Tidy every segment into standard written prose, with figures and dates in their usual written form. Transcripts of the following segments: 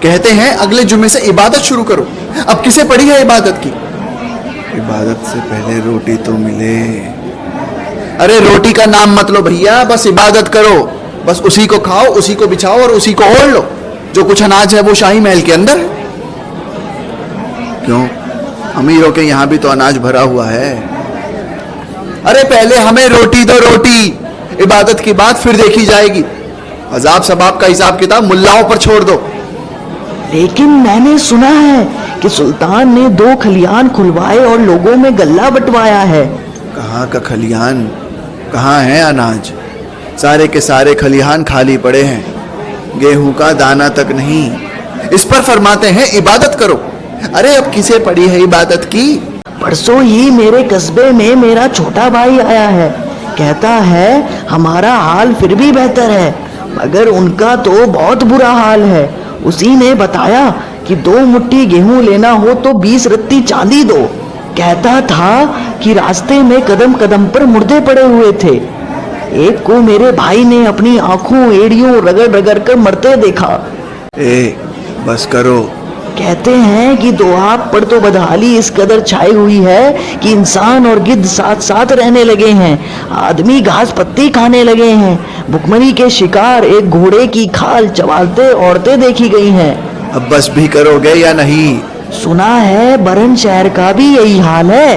कहते हैं अगले जुम्मे से इबादत शुरू करो। अब किसे पड़ी है इबादत की? इबादत से पहले रोटी तो मिले। अरे रोटी का नाम मत लो भैया, बस इबादत करो। बस उसी को खाओ, उसी को बिछाओ और उसी को ओढ़ लो। जो कुछ अनाज है वो शाही महल के अंदर है। क्यों? अमीरों के यहां भी तो अनाज भरा हुआ है। अरे पहले हमें रोटी दो, रोटी। इबादत की बात फिर देखी जाएगी। अजाब सबाब का हिसाब किताब मुल्लाओं पर छोड़ दो। लेकिन मैंने सुना है कि सुल्तान ने 2 खलियान खुलवाए और लोगों में गल्ला बंटवाया है। कहाँ का खलियान? कहाँ है अनाज? सारे के सारे खलिहान खाली पड़े हैं, गेहूं का दाना तक नहीं। इस पर फरमाते हैं इबादत करो। अरे अब किसे पड़ी है इबादत की? परसों ही मेरे कस्बे में मेरा छोटा भाई आया है। कहता है हमारा हाल फिर भी बेहतर है, मगर उनका तो बहुत बुरा हाल है। उसी ने बताया कि 2 मुट्ठी गेहूं लेना हो तो 20 रत्ती चांदी दो। कहता था कि रास्ते में कदम कदम पर मुर्दे पड़े हुए थे। एक को मेरे भाई ने अपनी आंखों एड़ियों रगड़ रगड़ कर मरते देखा। बस करो। कहते हैं कि दोआब पर तो बदहाली इस कदर छाई हुई है कि इंसान और गिद्ध साथ साथ रहने लगे हैं। आदमी घास पत्ती खाने लगे हैं। भुखमरी के शिकार एक घोड़े की खाल चबाते औरतें देखी गई हैं। अब बस भी करोगे या नहीं? सुना है बरन शहर का भी यही हाल है।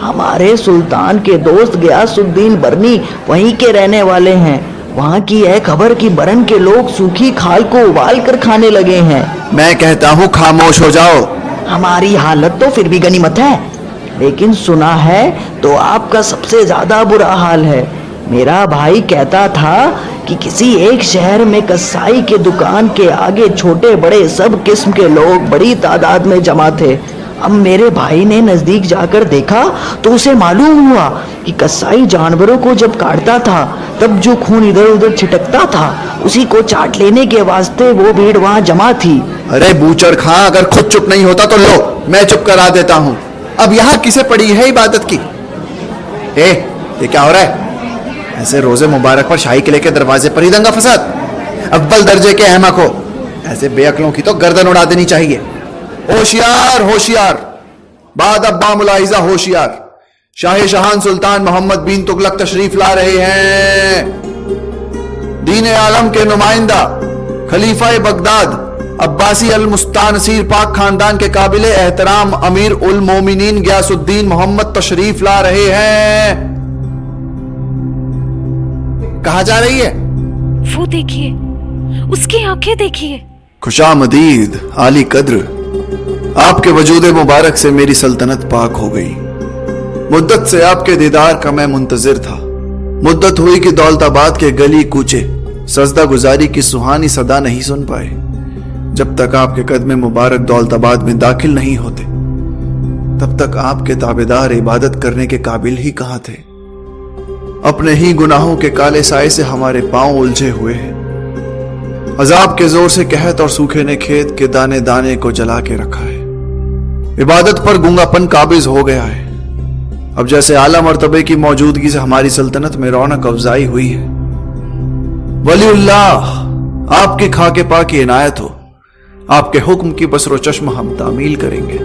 हमारे सुल्तान के दोस्त गयासुद्दीन बरनी वहीं के रहने वाले हैं। वहाँ की है खबर कि बरन के लोग सूखी खाल को उबाल कर खाने लगे हैं। मैं कहता हूँ खामोश हो जाओ। हमारी हालत तो फिर भी गनीमत है, लेकिन सुना है तो आपका सबसे ज्यादा बुरा हाल है। मेरा भाई कहता था कि किसी एक शहर में कसाई के दुकान के आगे छोटे बड़े सब किस्म के लोग बड़ी तादाद में जमा थे। अब मेरे भाई ने नजदीक जाकर देखा तो उसे मालूम हुआ कि कसाई जानवरों को जब काटता था तब जो खून इधर उधर छिटकता था उसी को चाट लेने के वास्ते वो भीड़ वहां जमा थी। अरे बूचड़ खां, अगर खुद चुप नहीं होता तो लो मैं चुप करा देता हूं। अब यहां किसे पड़ी है इबादत की? ये क्या हो रहा है? ऐसे रोजे मुबारक पर शाही किले के दरवाजे पर ही दंगा फसाद? अव्वल दर्जे के अहमक हो, ऐसे बेअक्लों की तो गर्दन उड़ा देनी चाहिए। होशियार होशियार, बाद अब्बा मुलाहिजा होशियार। शाह जहान सुल्तान मोहम्मद बिन तुगलक तशरीफ ला रहे हैं। दीन आलम के नुमाइंदा खलीफा बगदाद अब्बासी अल मुस्तानसीर पाक खानदान के काबिल एहतराम अमीर उल मोमिनीन गयासुद्दीन मोहम्मद तशरीफ ला रहे हैं। कहा जा रही है? वो देखिए, उसकी आंखें देखिए। खुशामदीद आली कद्र, आपके वजूद मुबारक से मेरी सल्तनत पाक हो गई। मुद्दत से आपके दीदार का मैं मुंतजिर था। मुद्दत हुई कि दौलताबाद के गली कूचे सजदा गुजारी की सुहानी सदा नहीं सुन पाए। जब तक आपके कदम मुबारक दौलताबाद में दाखिल नहीं होते तब तक आपके ताबेदार इबादत करने के काबिल ही कहां थे। अपने ही गुनाहों के काले साए से हमारे पांव उलझे हुए हैं। अजाब के जोर से कहत और सूखे ने खेत के दाने दाने को जला के रखा है। इबादत पर गूंगापन काबिज हो गया है। अब जैसे आला मर्तबे की मौजूदगी से हमारी सल्तनत में रौनक अफजाई हुई है। वलीउल्लाह, आपकी खाके पाकी इनायत हो। आपके हुक्म की बसरो चश्म हम तामील करेंगे।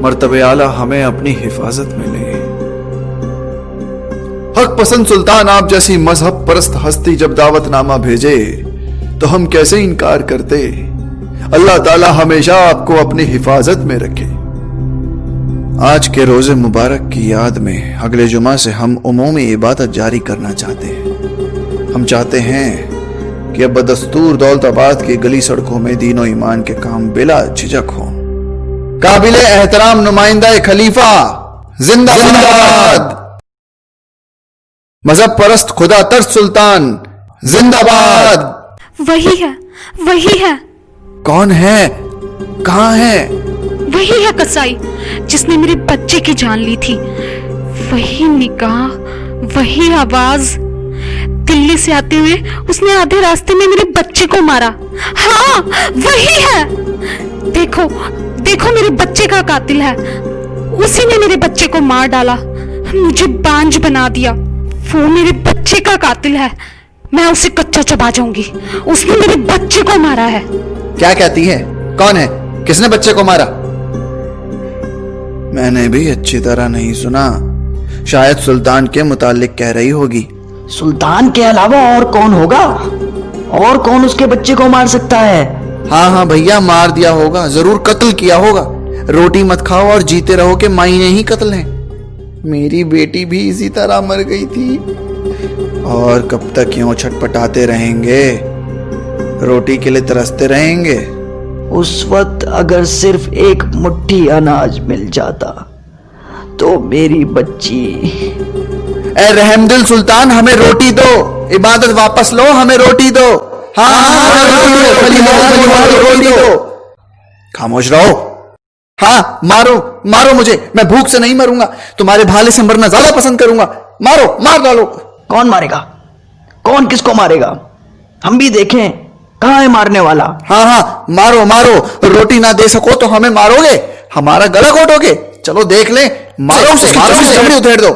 मर्तबे आला हमें अपनी हिफाजत में ले। हक पसंद सुल्तान आप जैसी मजहब परस्त हस्ती जब दावतनामा भेजे तो हम कैसे इनकार करते। अल्लाह ताला हमेशा आपको अपनी हिफाजत में रखे। आज के रोजे मुबारक की याद में अगले जुमा से हम उमूमी इबादत जारी करना चाहते हैं। हम चाहते हैं कि अब बदस्तूर दौलताबाद की गली सड़कों में दीन और ईमान के काम बिला झिझक हो। काबिले एहतराम नुमाइंदा खलीफा जिंदाबाद। मजहब परस्त खुदा तरस सुल्तान जिंदाबाद। वही है, वही है। कौन है? कहाँ है? वही है कसाई जिसने मेरे बच्चे की जान ली थी। वही निगाह, वही आवाज। दिल्ली से आते हुए उसने आधे रास्ते में मेरे बच्चे को मारा। हाँ, वही है। देखो देखो, मेरे बच्चे का कातिल है। उसी ने मेरे बच्चे को मार डाला, मुझे बांझ बना दिया। वो मेरे बच्चे का कातिल है। मैं उसे कच्चा चबा जाऊंगी। उसने मेरे बच्चे को मारा है। क्या कहती है? कौन है? किसने बच्चे को मारा? मैंने भी अच्छी तरह नहीं सुना, शायद सुल्तान के मुतालिक कह रही होगी। सुल्तान के अलावा और कौन होगा? और कौन उसके बच्चे को मार सकता है? हाँ हाँ भैया, मार दिया होगा, जरूर कत्ल किया होगा। रोटी मत खाओ और जीते रहो के मायने ही कत्ल हैं। मेरी बेटी भी इसी तरह मर गई थी। और कब तक यूं छटपटाते रहेंगे, रोटी के लिए तरसते रहेंगे? उस वक्त अगर सिर्फ एक मुट्ठी अनाज मिल जाता तो मेरी बच्ची। ए रहमदिल सुल्तान, हमें रोटी दो, इबादत वापस लो, हमें रोटी दो। हाँ हाँ, रोटी दो। खामोश रहो। हाँ, मारो मारो मुझे, मैं भूख से नहीं मरूंगा, तुम्हारे भाले से मरना ज्यादा पसंद करूंगा। मारो, मार डालो। कौन मारेगा? कौन किसको मारेगा? हम भी देखें, कहाँ है मारने वाला? हाँ हाँ, मारो मारो, रोटी ना दे सको तो हमें मारोगे, हमारा गला घोटोगे? चलो देख ले, मारो उसे, चमड़ी उधेड़ दो।